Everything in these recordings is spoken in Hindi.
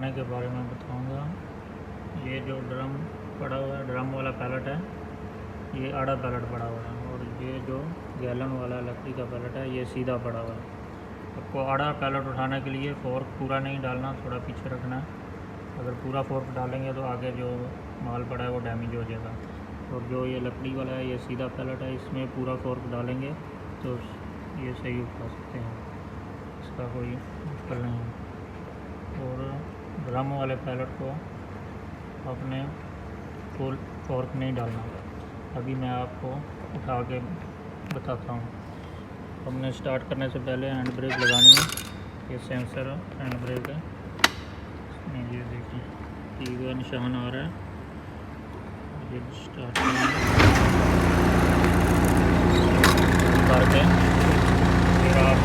उठाने के बारे में बताऊंगा। ये जो ड्रम पड़ा हुआ है, ड्रम वाला पैलेट है, ये आड़ा पैलेट पड़ा हुआ है, और ये जो गैलन वाला लकड़ी का पैलेट है ये सीधा पड़ा हुआ है। आपको आड़ा पैलेट उठाने के लिए फोर्क पूरा नहीं डालना, थोड़ा पीछे रखना है। अगर पूरा फोर्क डालेंगे तो आगे जो माल पड़ा है वो डैमेज हो जाएगा। और जो ये लकड़ी वाला है ये सीधा पैलेट है, इसमें पूरा फोर्क डालेंगे तो ये सही उठा सकते हैं, इसका कोई मुश्किल नहीं है। और ड्रम वाले पैलेट को आपने फुल फोर्क नहीं डालना। अभी मैं आपको उठा के बताता हूँ। हमने स्टार्ट करने से पहले हैंड ब्रेक लगानी है। ये सेंसर हैंड ब्रेक है, ये देखिए टी का निशान आ रहा है। ये स्टार्ट करके फिर आप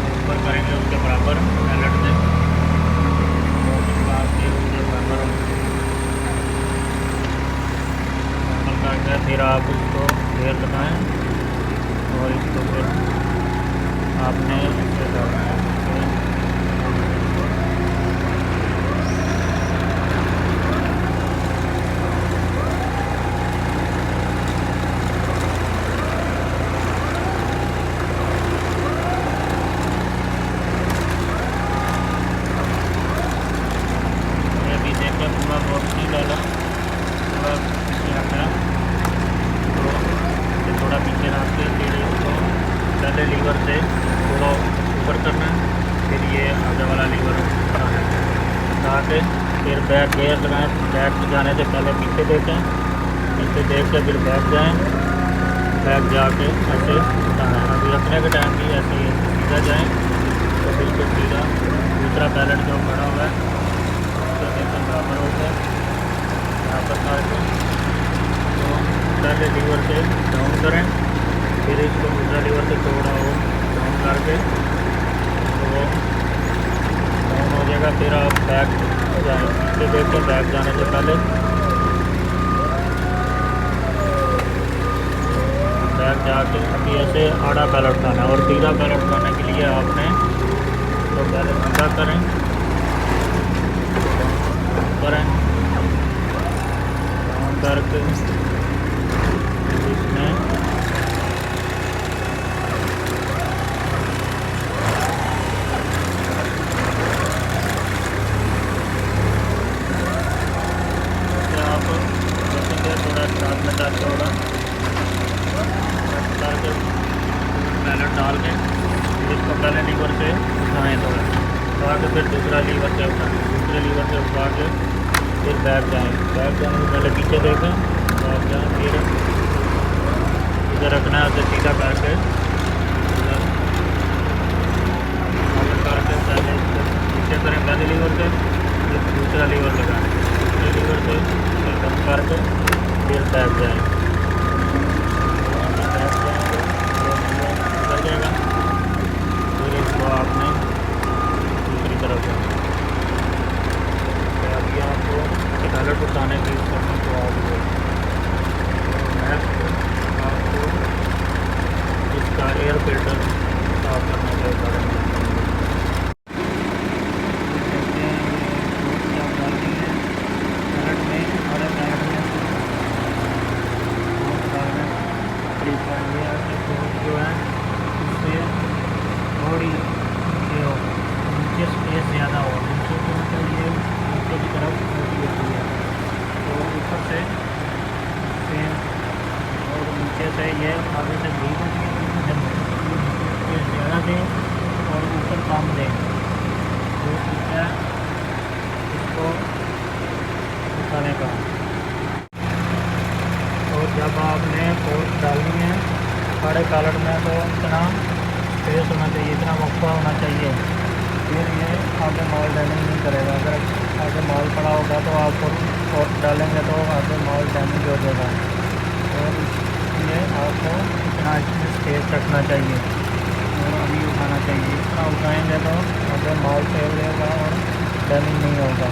ऊपर करेंगे उसके बराबर पैलेट से उसके बराबर करके फिर आप उसको घेर लगाएँ और इसको फिर आपने ऐसे डालना है। अभी देखिए पूरा बॉक्स नहीं डाला, थोड़ा पीछे हटा, तो थोड़ा पीछे रख के फिर इसको पहले लीवर से थोड़ा ऊपर करना है, फिर ये आगे वाला लीवर उठाना है, उठा के फिर बैक गेयर लगाएं। बैक जाने से पहले पीछे देखें, पीछे देख के फिर बैक जाएं, बैक जाके ऐसे उठाना है। अभी रखने के टाइम भी ऐसे ही सीधा जाएँ तो बिल्कुल सीधा। दूसरा पैलेट जो खड़ा हुआ है उसको देखें बराबर हो गया, बराबर करके तो पहले लीवर से डाउन करें, फिर इसको दूसरा लीवर से थोड़ा और डाउन करके तो वो डाउन हो जाएगा। फिर आप बैक जाएँ, पीछे देख के बैक जाने से पहले बैक जाके अभी ऐसे आड़ा पैलेट उठाना है। और सीधा पैलेट उठाने के लिए आपने तो पहले सीधा करें, डाउन करके इसमें आप देखेंगे थोड़ा स्टार्ट में जाते होगा करके पैलेट डाल के इसको पहले लीवर से उठाएँ, थोड़ा उठा के फिर दूसरा लीवर से उठाएँ, दूसरे लीवर से उठा के फिर बैक जाएँ। बैक जाने से पहले पीछे देखें, बैक जाएँ, फिर इधर रखना है, सीधा करके करके पहले पीछे करें पहले लीवर से, फिर दूसरा लीवर लगाएँ, दूसरे लीवर से फिर कम करके फिर बैक जाएँ। बैक जाएँगे कर जाएगा, फिर इसको आपने दूसरी तरफ जाना। अभी आपको पैलेट उठाने की करनी तो आपको नेक्स्ट आपको इसका एयर फिल्टर साफ करने के बारे में पैलेट में हमारे पैलेट में जो है उससे थोड़ी जो नीचे स्पेस ज़्यादा हो, नीचे तो मतलब ये नीचे की तरफ होती है, तो ऊपर से फिर और नीचे से ये आगे से भी ज़्यादा दें और ऊपर कम दें, तो है इसको उठाने का। तो जब आपने फोर्क डालनी है साढ़े पैलेट में तो इतना स्पेस होना चाहिए, इतना वक्फा होना चाहिए, फिर ये आगे माल डैमेज नहीं करेगा। अगर आगे माल पड़ा होगा तो आप फोर्क डालेंगे तो आगे माल डैमेज हो जाएगा। और इसलिए आपको इतना स्पेस रखना चाहिए और अभी उठाना चाहिए। इतना उठाएंगे तो आगे माल फेल रहेगा और डैमेज नहीं होगा।